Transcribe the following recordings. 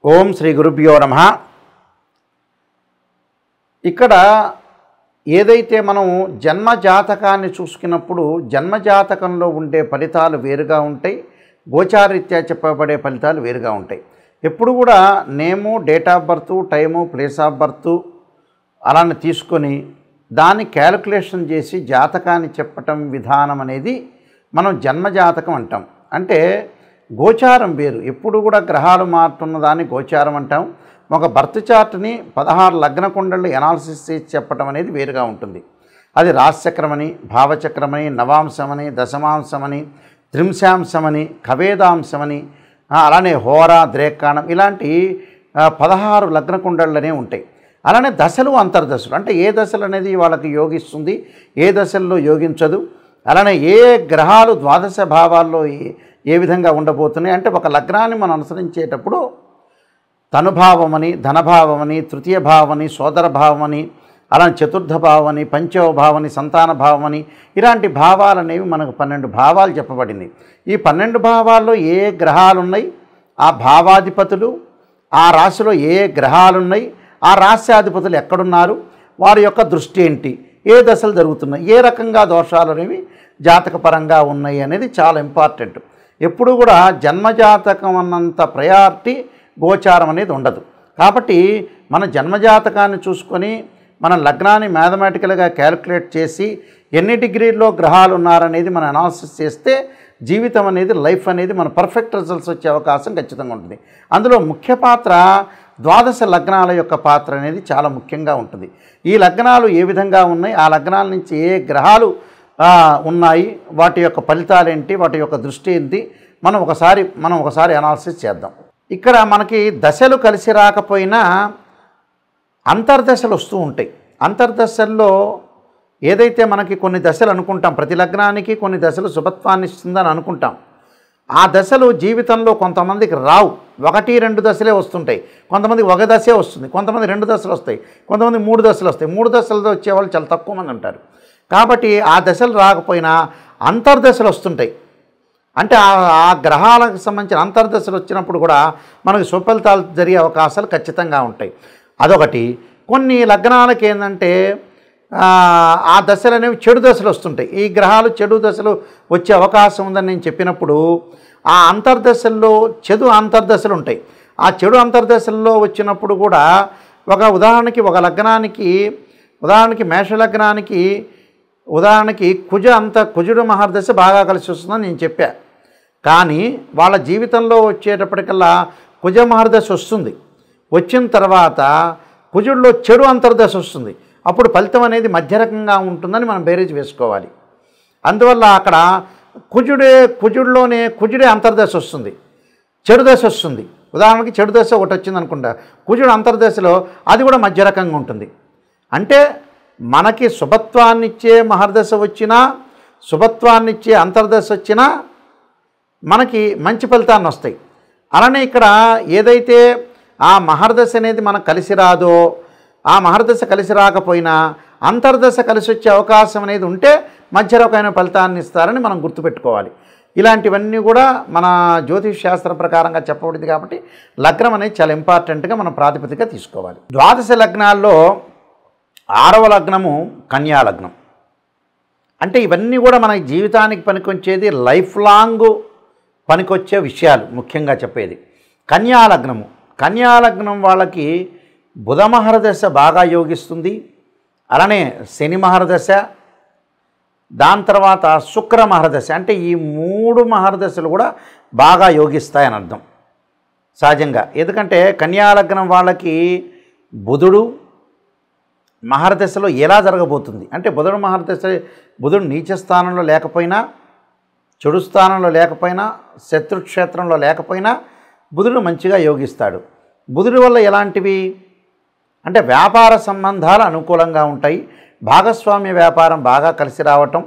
ఓం శ్రీ గురుభ్యో నమః. ఇక్కడ ఏదైతే మనం జన్మజాతకాన్ని చూసుకున్నప్పుడు జన్మజాతకంలో ఉండే ఫలితాలు వేరుగా ఉంటాయి, గోచారీత్యా చెప్పబడే ఫలితాలు వేరుగా ఉంటాయి. ఎప్పుడు కూడా name, date of birth, time, place of birth అలానే తీసుకొని దాన్ని క్యాలిక్యులేషన్ చేసి జాతకాన్ని చెప్పటం విధానం అనేది మనం జన్మజాతకం అంటాం. అంటే గోచారం వేరు. ఎప్పుడు కూడా గ్రహాలు మారుతున్న దాన్ని గోచారం అంటాం. ఒక బర్త్ చార్ట్ని 16 లగ్న కుండళ్ళు ఎనాలిసిస్ చేసి చెప్పడం అనేది వేరుగా ఉంటుంది. అది రాశిచక్రమని, భావచక్రమని, నవాంశమని, దశమాంశమని, త్రింశాంశమని, కవేదాంశమని, అలానే హోరా, ద్రేకాణం ఇలాంటి 16 లగ్న కుండళ్ళనే ఉంటాయి. అలానే దశలు, అంతర్దశలు అంటే ఏ దశలు అనేది వాళ్ళకి యోగిస్తుంది, ఏ దశల్లో యోగించదు, అలానే ఏ గ్రహాలు ద్వాదశ భావాల్లో ఏ విధంగా ఉండబోతున్నాయి. అంటే ఒక లగ్నాన్ని మనం అనుసరించేటప్పుడు తనుభావమని, ధనభావమని, తృతీయ భావమని, సోదర భావమని, అలానే చతుర్థ భావమని, పంచమ భావమని, సంతాన భావమని ఇలాంటి భావాలు అనేవి మనకు 12 భావాలు చెప్పబడింది. ఈ 12 భావాల్లో ఏ గ్రహాలు ఉన్నాయి, ఆ భావాధిపతులు, ఆ రాశిలో ఏ గ్రహాలు ఉన్నాయి, ఆ రాశ్యాధిపతులు ఎక్కడున్నారు, వారి యొక్క దృష్టి ఏంటి, ఏ దశలు జరుగుతున్నాయి, ఏ రకంగా దోషాలు అనేవి జాతకపరంగా ఉన్నాయి అనేది చాలా ఇంపార్టెంట్. ఎప్పుడు కూడా జన్మజాతకం అన్నంత ప్రయారిటీ గోచారం అనేది ఉండదు. కాబట్టి మన జన్మజాతకాన్ని చూసుకొని మన లగ్నాన్ని మ్యాథమెటికల్గా క్యాలిక్యులేట్ చేసి ఎన్ని డిగ్రీల్లో గ్రహాలు ఉన్నారనేది మనం అనాలిసిస్ చేస్తే జీవితం అనేది, లైఫ్ అనేది మన పర్ఫెక్ట్ రిజల్ట్స్ వచ్చే అవకాశం ఖచ్చితంగా ఉంటుంది. అందులో ముఖ్య పాత్ర ద్వాదశ లగ్నాల యొక్క పాత్ర అనేది చాలా ముఖ్యంగా ఉంటుంది. ఈ లగ్నాలు ఏ విధంగా ఉన్నాయి, ఆ లగ్నాల నుంచి ఏ గ్రహాలు ఉన్నాయి, వాటి యొక్క ఫలితాలు ఏంటి, వాటి యొక్క దృష్టి ఏంటి, మనం ఒకసారి అనాలిసిస్ చేద్దాం. ఇక్కడ మనకి దశలు కలిసి రాకపోయినా అంతర్దశలు వస్తూ ఉంటాయి. అంతర్దశల్లో ఏదైతే మనకి కొన్ని దశలు అనుకుంటాం, ప్రతి లగ్నానికి కొన్ని దశలు శుభత్వాన్ని ఇస్తుందని అనుకుంటాం. ఆ దశలు జీవితంలో కొంతమందికి రావు, 1-2 దశలే వస్తుంటాయి. కొంతమందికి ఒక దశే వస్తుంది, కొంతమంది 2 దశలు వస్తాయి, కొంతమంది 3 దశలు వస్తాయి. 3 దశలతో వచ్చేవాళ్ళు చాలా తక్కువ మంది ఉంటారు. కాబట్టి ఆ దశలు రాకపోయినా అంతర్దశలు వస్తుంటాయి. అంటే ఆ గ్రహాలకు సంబంధించిన అంతర్దశలు వచ్చినప్పుడు కూడా మనకు సుఫలితాలు జరిగే అవకాశాలు ఖచ్చితంగా ఉంటాయి. అదొకటి. కొన్ని లగ్నాలకి ఏంటంటే ఆ దశలు అనేవి చెడు దశలు వస్తుంటాయి. ఈ గ్రహాలు చెడు దశలు వచ్చే అవకాశం ఉందని నేను చెప్పినప్పుడు ఆ అంతర్దశల్లో చెడు అంతర్దశలు ఉంటాయి. ఆ చెడు అంతర్దశల్లో వచ్చినప్పుడు కూడా ఉదాహరణకి ఒక లగ్నానికి, ఉదాహరణకి మేషలగ్నానికి ఉదాహరణకి కుజుడు మహర్దశ బాగా కలిసి వస్తుందని నేను చెప్పా. కానీ వాళ్ళ జీవితంలో వచ్చేటప్పటికల్లా కుజ మహర్దశ వస్తుంది. వచ్చిన తర్వాత కుజుడిలో చెడు అంతర్దశ వస్తుంది. అప్పుడు ఫలితం అనేది మధ్య రకంగా ఉంటుందని మనం బేరీజ్ వేసుకోవాలి. అందువల్ల అక్కడ కుజుడే అంతర్దశ వస్తుంది, చెడు దశ వస్తుంది. ఉదాహరణకి చెడు దశ ఒకటి వచ్చింది అనుకుంటా, కుజుడు అంతర్దశలో అది కూడా మధ్య రకంగా ఉంటుంది. అంటే మనకి శుభత్వాన్నిచ్చే మహర్దశ వచ్చినా, శుభత్వాన్నిచ్చే అంతర్దశ వచ్చినా మనకి మంచి ఫలితాన్ని వస్తాయి. అలానే ఇక్కడ ఏదైతే ఆ మహర్దశ అనేది మనకు కలిసి రాదో, ఆ మహర్దశ కలిసి రాకపోయినా అంతర్దశ కలిసి వచ్చే అవకాశం అనేది ఉంటే మధ్య రకమైన ఫలితాన్ని ఇస్తారని మనం గుర్తుపెట్టుకోవాలి. ఇలాంటివన్నీ కూడా మన జ్యోతిష్ శాస్త్ర ప్రకారంగా చెప్పబడింది. కాబట్టి లగ్నం అనేది చాలా ఇంపార్టెంట్గా మనం ప్రాతిపదికగా తీసుకోవాలి. ద్వాదశ లగ్నాల్లో 6వ లగ్నము కన్యా లగ్నం. అంటే ఇవన్నీ కూడా మన జీవితానికి పనికొచ్చేది, లైఫ్ లాంగ్ పనికొచ్చే విషయాలు ముఖ్యంగా చెప్పేది. కన్యా లగ్నము, కన్యా లగ్నం వాళ్ళకి బుధ మహర్దశ బాగా యోగిస్తుంది. అలానే శని మహర్దశ, దాని తర్వాత శుక్ర మహర్దశ. అంటే ఈ 3 మహర్దశలు కూడా బాగా యోగిస్తాయని అర్థం సహజంగా. ఎందుకంటే కన్యా లగ్నం వాళ్ళకి బుధుడు మహర్దశలో ఎలా జరగబోతుంది అంటే బుధుడు నీచ స్థానంలో లేకపోయినా, చెడు స్థానంలో లేకపోయినా, శత్రుక్షేత్రంలో లేకపోయినా బుధుడు మంచిగా యోగిస్తాడు. బుధుడి వల్ల ఎలాంటివి అంటే వ్యాపార సంబంధాలు అనుకూలంగా ఉంటాయి, భాగస్వామ్య వ్యాపారం బాగా కలిసి రావటం,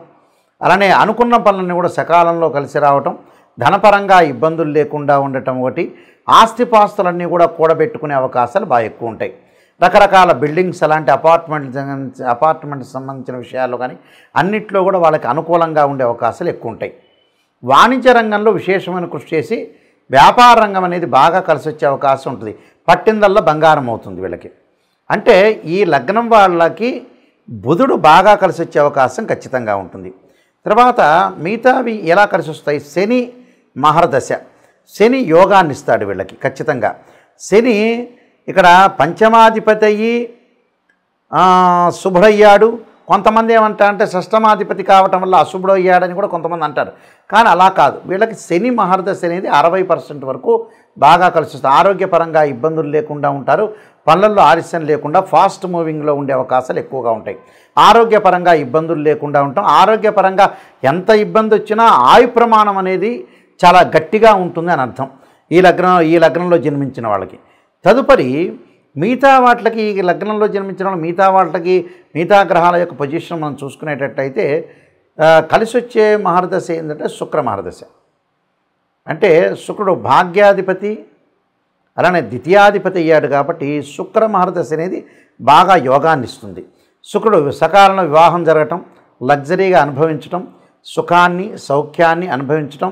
అలానే అనుకున్న పనులన్నీ కూడా సకాలంలో కలిసి రావటం, ధనపరంగా ఇబ్బందులు లేకుండా ఉండటం ఒకటి, ఆస్తిపాస్తులన్నీ కూడా కూడబెట్టుకునే అవకాశాలు బాగా ఎక్కువ ఉంటాయి. రకరకాల బిల్డింగ్స్ అలాంటి అపార్ట్మెంట్ సంబంధించిన విషయాల్లో కానీ అన్నిట్లో కూడా వాళ్ళకి అనుకూలంగా ఉండే అవకాశాలు ఎక్కువ ఉంటాయి. వాణిజ్య రంగంలో విశేషమైన కృషి చేసి వ్యాపార రంగం అనేది బాగా కలిసి వచ్చే అవకాశం ఉంటుంది. పట్టిందల్లా బంగారం అవుతుంది వీళ్ళకి. అంటే ఈ లగ్నం వాళ్ళకి బుధుడు బాగా కలిసి వచ్చే అవకాశం ఖచ్చితంగా ఉంటుంది. తర్వాత మిగతావి ఎలా కలిసి వస్తాయి? శని మహర్దశ, శని యోగాన్ని ఇస్తాడు వీళ్ళకి ఖచ్చితంగా. శని ఇక్కడ పంచమాధిపతి అయ్యి శుభుడయ్యాడు. కొంతమంది ఏమంటారంటే షష్టమాధిపతి కావటం వల్ల అశుభుడు అయ్యాడని కూడా కొంతమంది అంటారు. కానీ అలా కాదు. వీళ్ళకి శని మహర్దశ అనేది 60% వరకు బాగా కలిసి వస్తుంది. ఆరోగ్యపరంగా ఇబ్బందులు లేకుండా ఉంటారు. పనులలో ఆలస్యం లేకుండా ఫాస్ట్ మూవింగ్లో ఉండే అవకాశాలు ఎక్కువగా ఉంటాయి. ఆరోగ్యపరంగా ఇబ్బందులు లేకుండా ఉంటాం. ఆరోగ్యపరంగా ఎంత ఇబ్బంది వచ్చినా ఆయు ప్రమాణం అనేది చాలా గట్టిగా ఉంటుంది అని అర్థం ఈ లగ్నంలో జన్మించిన వాళ్ళకి. తదుపరి మిగతా వాటికి ఈ లగ్నంలో జన్మించిన వాళ్ళు మిగతా గ్రహాల యొక్క పొజిషన్ మనం చూసుకునేటట్టయితే కలిసి వచ్చే మహర్దశ ఏంటంటే శుక్ర మహర్దశ. అంటే శుక్రుడు భాగ్యాధిపతి అలానే ద్వితీయాధిపతి అయ్యాడు కాబట్టి శుక్ర మహర్దశ అనేది బాగా యోగాన్ని ఇస్తుంది. శుక్రుడు సకాలంలో వివాహం జరగటం, లగ్జరీగా అనుభవించటం, సుఖాన్ని సౌఖ్యాన్ని అనుభవించటం,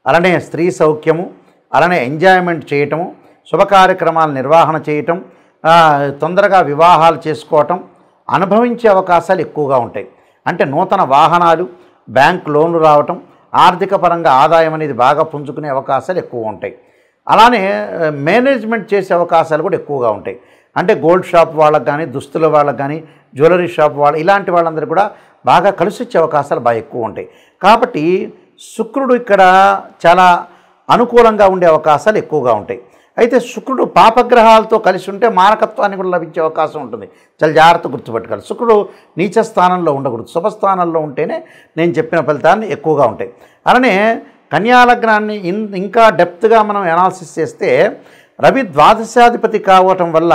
అలానే స్త్రీ సౌఖ్యము, అలానే ఎంజాయ్మెంట్ చేయటము, శుభ కార్యక్రమాల నిర్వహణ చేయటం, తొందరగా వివాహాలు చేసుకోవటం, అనుభవించే అవకాశాలు ఎక్కువగా ఉంటాయి. అంటే నూతన వాహనాలు, బ్యాంక్ లోన్లు రావటం, ఆర్థిక పరంగా ఆదాయం అనేది బాగా పుంజుకునే అవకాశాలు ఎక్కువ ఉంటాయి. అలానే మేనేజ్మెంట్ చేసే అవకాశాలు కూడా ఎక్కువగా ఉంటాయి. అంటే గోల్డ్ షాప్ వాళ్ళకి కానీ, దుస్తుల వాళ్ళకి కానీ, జ్యువెలరీ షాప్ వాళ్ళు ఇలాంటి వాళ్ళందరూ కూడా బాగా కలిసి వచ్చే అవకాశాలు బాగా ఎక్కువ ఉంటాయి. కాబట్టి శుక్రుడు ఇక్కడ చాలా అనుకూలంగా ఉండే అవకాశాలు ఎక్కువగా ఉంటాయి. అయితే శుక్రుడు పాపగ్రహాలతో కలిసి ఉంటే మారకత్వాన్ని కూడా లభించే అవకాశం ఉంటుంది. చాలా జాగ్రత్త గుర్తుపెట్టుకోవాలి. శుక్రుడు నీచ స్థానంలో ఉండకూడదు. శుభస్థానంలో ఉంటేనే నేను చెప్పిన ఫలితాన్ని ఎక్కువగా ఉంటాయి. అలానే కన్యాలగ్నాన్ని ఇంకా డెప్త్గా మనం అనాలిసిస్ చేస్తే రవి ద్వాదశాధిపతి కావటం వల్ల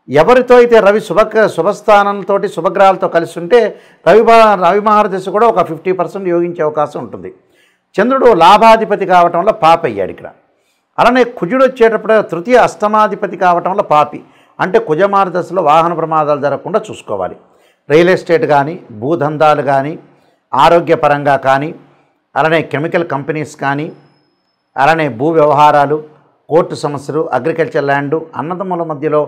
ఎవరితో అయితే రవి శుభస్థానంతో శుభగ్రహాలతో కలిసి ఉంటే రవి మహర్దశ కూడా ఒక 50% యోగించే అవకాశం ఉంటుంది. చంద్రుడు లాభాధిపతి కావటం వల్ల పాపి అయ్యాడు ఇక్కడ. అలానే కుజుడు వచ్చేటప్పుడు తృతీయ అష్టమాధిపతి కావటం వల్ల పాపి. అంటే కుజమహర్దశలో వాహన ప్రమాదాలు జరగకుండా చూసుకోవాలి. రియల్ ఎస్టేట్ కానీ, భూదందాలు కానీ, ఆరోగ్యపరంగా కానీ, అలానే కెమికల్ కంపెనీస్ కానీ, అలానే భూ వ్యవహారాలు, కోర్టు సమస్యలు, అగ్రికల్చర్ ల్యాండు, అన్నదమ్ముల మధ్యలో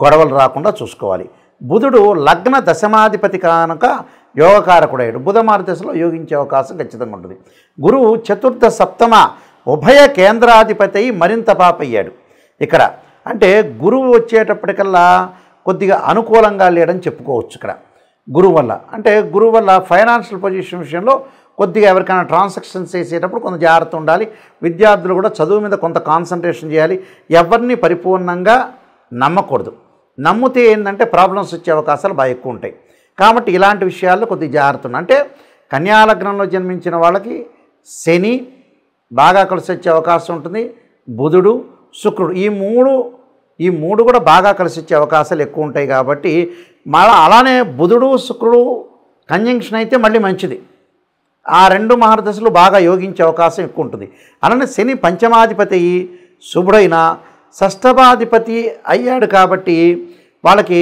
గొడవలు రాకుండా చూసుకోవాలి. బుధుడు లగ్న దశమాధిపతి కనుక యోగకారకుడయ్యాడు. బుధ మహర్దశలో యోగించే అవకాశం ఖచ్చితంగా ఉంటుంది. గురువు చతుర్థ సప్తమ ఉభయ కేంద్రాధిపతి మరింత పాపయ్యాడు ఇక్కడ. అంటే గురువు వచ్చేటప్పటికల్లా కొద్దిగా అనుకూలంగా లేడని చెప్పుకోవచ్చు ఇక్కడ గురువు వల్ల. అంటే గురువు వల్ల ఫైనాన్షియల్ పొజిషన్ విషయంలో కొద్దిగా ఎవరికైనా ట్రాన్సాక్షన్స్ చేసేటప్పుడు కొంత జాగ్రత్త ఉండాలి. విద్యార్థులు కూడా చదువు మీద కొంత కాన్సన్ట్రేషన్ చేయాలి. ఎవరిని పరిపూర్ణంగా నమ్మకూడదు. నమ్మితే ఏంటంటే ప్రాబ్లమ్స్ వచ్చే అవకాశాలు బాగా ఎక్కువ ఉంటాయి. కాబట్టి ఇలాంటి విషయాల్లో కొద్దిగా జాగ్రత్త ఉంది. అంటే కన్యాలగ్నంలో జన్మించిన వాళ్ళకి శని బాగా కలిసి వచ్చే అవకాశం ఉంటుంది. బుధుడు, శుక్రుడు ఈ మూడు కూడా బాగా కలిసి వచ్చే అవకాశాలు ఎక్కువ ఉంటాయి. కాబట్టి మళ్ళీ అలానే బుధుడు శుక్రుడు కంజంక్షన్ అయితే మళ్ళీ మంచిది. ఆ రెండు మహర్దశలు బాగా యోగించే అవకాశం ఎక్కువ ఉంటుంది. అలానే శని పంచమాధిపతి శుభుడైన షష్టమాధిపతి అయ్యాడు కాబట్టి వాళ్ళకి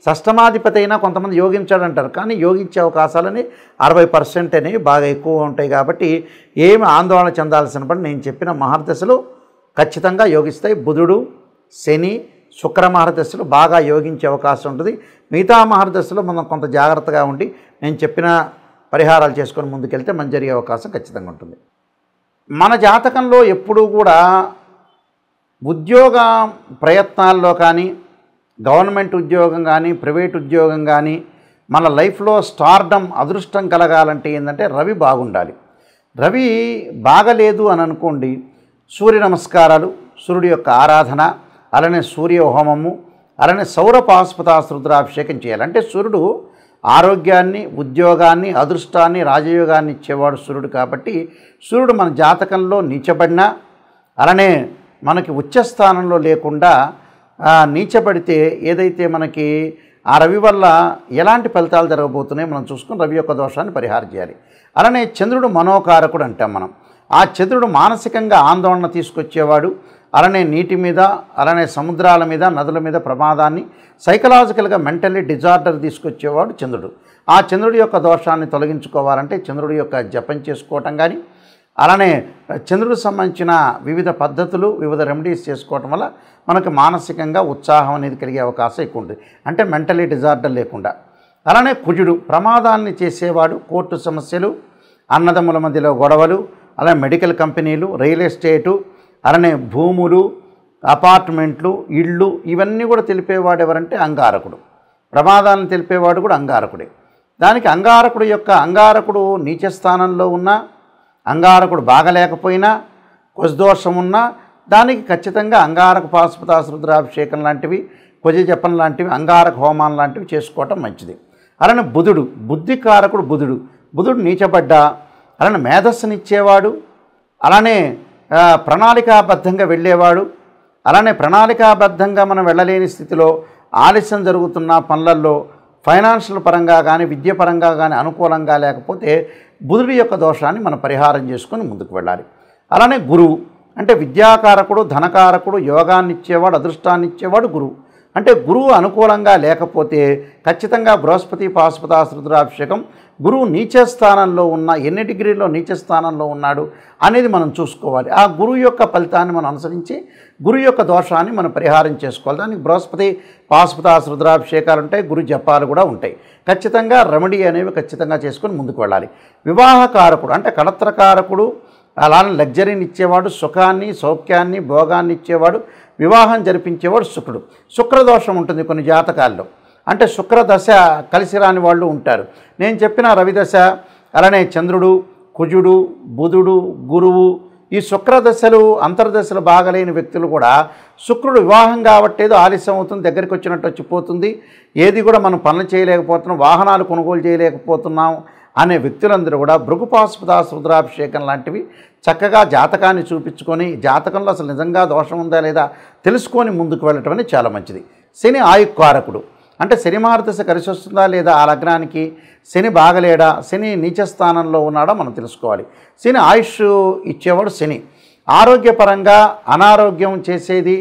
షష్టమాధిపతి అయినా కొంతమంది యోగించాడంటారు. కానీ యోగించే అవకాశాలని 60% అనేవి బాగా ఎక్కువ ఉంటాయి. కాబట్టి ఏమి ఆందోళన చెందాల్సిన పని నేను చెప్పిన మహర్దశలు ఖచ్చితంగా యోగిస్తాయి. బుధుడు, శని, శుక్ర మహర్దశలు బాగా యోగించే అవకాశం ఉంటుంది. మిగతా మహర్దశలో మనం కొంత జాగ్రత్తగా ఉండి నేను చెప్పిన పరిహారాలు చేసుకొని ముందుకెళ్తే మంచి జరిగే అవకాశం ఖచ్చితంగా ఉంటుంది. మన జాతకంలో ఎప్పుడూ కూడా ఉద్యోగ ప్రయత్నాల్లో కానీ, గవర్నమెంట్ ఉద్యోగం కానీ, ప్రైవేట్ ఉద్యోగం కానీ, మన లైఫ్లో స్టార్డమ్ అదృష్టం కలగాలంటే ఏంటంటే రవి బాగుండాలి. రవి బాగలేదు అని అనుకోండి, సూర్య నమస్కారాలు, సూర్యుడి యొక్క ఆరాధన, అలానే సూర్య హోమము, అలానే సౌర పాశుపతాస్త్ర రుద్రాభిషేకం చేయాలి. అంటే సూర్యుడు ఆరోగ్యాన్ని, ఉద్యోగాన్ని, అదృష్టాన్ని, రాజయోగాన్ని ఇచ్చేవాడు సూర్యుడు. కాబట్టి సూర్యుడు మన జాతకంలో నీచబడినా, అలానే మనకి ఉచ్చస్థానంలో లేకుండా నీచబడితే ఏదైతే మనకి ఆ రవి వల్ల ఎలాంటి ఫలితాలు జరగబోతున్నాయో మనం చూసుకుని రవి యొక్క దోషాన్ని పరిహారం చేయాలి. అలానే చంద్రుడు మనోకారకుడు అంటాం మనం. ఆ చంద్రుడు మానసికంగా ఆందోళన తీసుకొచ్చేవాడు. అలానే నీటి మీద, అలానే సముద్రాల మీద, నదుల మీద ప్రమాదాన్ని, సైకలాజికల్గా మెంటల్లీ డిజార్డర్ తీసుకొచ్చేవాడు చంద్రుడు. ఆ చంద్రుడి యొక్క దోషాన్ని తొలగించుకోవాలంటే చంద్రుడి యొక్క జపం చేసుకోవటం కానీ, అలానే చంద్రుడికి సంబంధించిన వివిధ పద్ధతులు, వివిధ రెమెడీస్ చేసుకోవటం వల్ల మనకు మానసికంగా ఉత్సాహం అనేది కలిగే అవకాశం ఎక్కువ ఉంటుంది. అంటే మెంటలీ డిజార్డర్ లేకుండా. అలానే కుజుడు ప్రమాదాన్ని చేసేవాడు. కోర్టు సమస్యలు, అన్నదమ్ముల మధ్యలో గొడవలు, అలానే మెడికల్ కంపెనీలు, రియల్ ఎస్టేటు, అలానే భూములు, అపార్ట్మెంట్లు, ఇళ్ళు, ఇవన్నీ కూడా తెలిపేవాడు ఎవరంటే అంగారకుడు. ప్రమాదాలను తెలిపేవాడు కూడా అంగారకుడే. దానికి అంగారకుడు నీచ స్థానంలో ఉన్నా, అంగారకుడు బాగలేకపోయినా, కుజదోషం ఉన్నా దానికి ఖచ్చితంగా అంగారక పాశుపతాశ్ర రుద్రాభిషేకం లాంటివి, కుజ జపం లాంటివి, అంగారక హోమాలు లాంటివి చేసుకోవటం మంచిది. అలానే బుధుడు, బుద్ధికారకుడు బుధుడు నీచబడ్డా అలానే మేధస్సునిచ్చేవాడు, అలానే ప్రణాళికాబద్ధంగా వెళ్ళేవాడు. అలానే ప్రణాళికాబద్ధంగా మనం వెళ్ళలేని స్థితిలో ఆలస్యం జరుగుతున్న పనులలో ఫైనాన్షియల్ పరంగా కానీ, విద్య పరంగా కానీ అనుకూలంగా లేకపోతే బుధుడి యొక్క దోషాన్ని మనం పరిహారం చేసుకొని ముందుకు వెళ్ళాలి. అలానే గురువు అంటే విద్యాకారకుడు, ధనకారకుడు, యోగాన్ని ఇచ్చేవాడు, అదృష్టాన్ని ఇచ్చేవాడు గురువు. అంటే గురువు అనుకూలంగా లేకపోతే ఖచ్చితంగా బృహస్పతి పాశుపతాశ్ర రుద్రాభిషేకం. గురువు నీచ స్థానంలో ఉన్న, ఎన్ని డిగ్రీల్లో నీచ స్థానంలో ఉన్నాడు అనేది మనం చూసుకోవాలి. ఆ గురువు యొక్క ఫలితాన్ని మనం అనుసరించి గురువు యొక్క దోషాన్ని మనం పరిహారం చేసుకోవాలి. దానికి బృహస్పతి పాశుపతాశ్ర రుద్రాభిషేకాలు ఉంటాయి, గురు జపాలు కూడా ఉంటాయి. ఖచ్చితంగా రెమెడీ అనేవి ఖచ్చితంగా చేసుకొని ముందుకు వెళ్ళాలి. వివాహకారకుడు అంటే కళత్రకారకుడు, అలానే లగ్జరీని ఇచ్చేవాడు, సుఖాన్ని, సౌఖ్యాన్ని, భోగాన్ని ఇచ్చేవాడు, వివాహం జరిపించేవాడు శుక్రుడు. శుక్రదోషం ఉంటుంది కొన్ని జాతకాల్లో. అంటే శుక్రదశ కలిసి రాని వాళ్ళు ఉంటారు. నేను చెప్పిన రవిదశ, అలానే చంద్రుడు, కుజుడు, బుధుడు, గురువు, ఈ శుక్రదశలు అంతర్దశలు బాగలేని వ్యక్తులు కూడా శుక్రుడు వివాహం కాబట్టేదో ఆలస్యం అవుతుంది, దగ్గరికి వచ్చినట్టు వచ్చిపోతుంది, ఏది కూడా మనం పనులు చేయలేకపోతున్నాం, వాహనాలు కొనుగోలు చేయలేకపోతున్నాం అనే వ్యక్తులందరూ కూడా భృగు పాశుపతాశ్ర రుద్రాభిషేకం లాంటివి చక్కగా జాతకాన్ని చూపించుకొని, జాతకంలో అసలు నిజంగా దోషం ఉందా లేదా తెలుసుకొని ముందుకు వెళ్ళటం అనేది చాలా మంచిది. శని ఆయుక్కారకుడు అంటే శని మహర్దశ కలిసి వస్తుందా లేదా, ఆ లగ్నానికి శని బాగలేడా, శని నీచ స్థానంలో ఉన్నాడా మనం తెలుసుకోవాలి. శని ఆయుష్ ఇచ్చేవాడు శని. ఆరోగ్యపరంగా అనారోగ్యం చేసేది,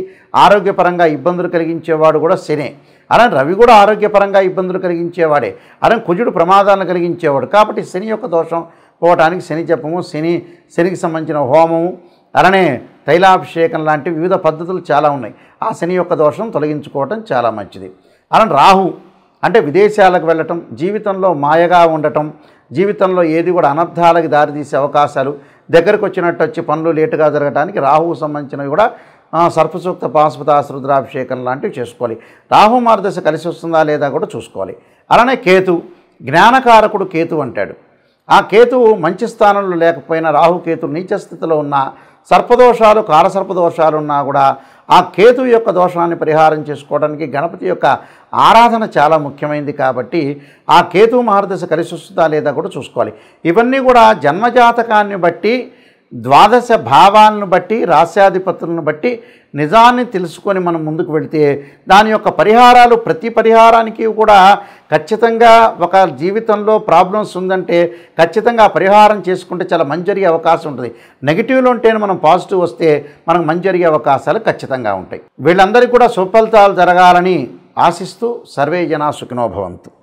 ఆరోగ్యపరంగా ఇబ్బందులు కలిగించేవాడు కూడా శనే. అలానే రవి కూడా ఆరోగ్యపరంగా ఇబ్బందులు కలిగించేవాడే. అలానే కుజుడు ప్రమాదాలను కలిగించేవాడు. కాబట్టి శని యొక్క దోషం పోవటానికి శని జపము, శనికి సంబంధించిన హోమము, అలానే తైలాభిషేకం లాంటి వివిధ పద్ధతులు చాలా ఉన్నాయి. ఆ శని యొక్క దోషం తొలగించుకోవటం చాలా మంచిది. అలానే రాహు అంటే విదేశాలకు వెళ్ళటం, జీవితంలో మాయగా ఉండటం, జీవితంలో ఏది కూడా అనర్థాలకు దారితీసే అవకాశాలు, దగ్గరకు వచ్చినట్టు వచ్చి పనులు లేటుగా జరగడానికి రాహువు సంబంధించినవి కూడా సర్పసూక్త పాశుపతాశ్ర రుద్రాభిషేకం లాంటివి చేసుకోవాలి. రాహు మార్గదశ కలిసి వస్తుందా లేదా కూడా చూసుకోవాలి. అలానే కేతు, జ్ఞానకారకుడు కేతు అంటాడు. ఆ కేతువు మంచి స్థానంలో లేకపోయినా, రాహుకేతు నీచ స్థితిలో ఉన్న, సర్పదోషాలు, కాలసర్పదోషాలు ఉన్నా కూడా ఆ కేతు యొక్క దోషాన్ని పరిహారం చేసుకోవడానికి గణపతి యొక్క ఆరాధన చాలా ముఖ్యమైనది. కాబట్టి ఆ కేతు మహర్దశ కలిసి వస్తుందా లేదా కూడా చూసుకోవాలి. ఇవన్నీ కూడా జన్మజాతకాన్ని బట్టి, ద్వాదశ భావాలను బట్టి, రాశ్యాధిపతులను బట్టి నిజాన్ని తెలుసుకొని మనం ముందుకు వెళితే దాని యొక్క పరిహారాలు, ప్రతి పరిహారానికి కూడా ఖచ్చితంగా ఒక జీవితంలో ప్రాబ్లమ్స్ ఉందంటే ఖచ్చితంగా పరిహారం చేసుకుంటే చాలా మంచి జరిగే అవకాశం ఉంటుంది. నెగిటివ్లో ఉంటేనే మనం పాజిటివ్ వస్తే మనకు మంచి జరిగే అవకాశాలు ఖచ్చితంగా ఉంటాయి. వీళ్ళందరికీ కూడా సుఫలితాలు జరగాలని ఆశిస్తూ సర్వే జనా సుఖినో భవంతు.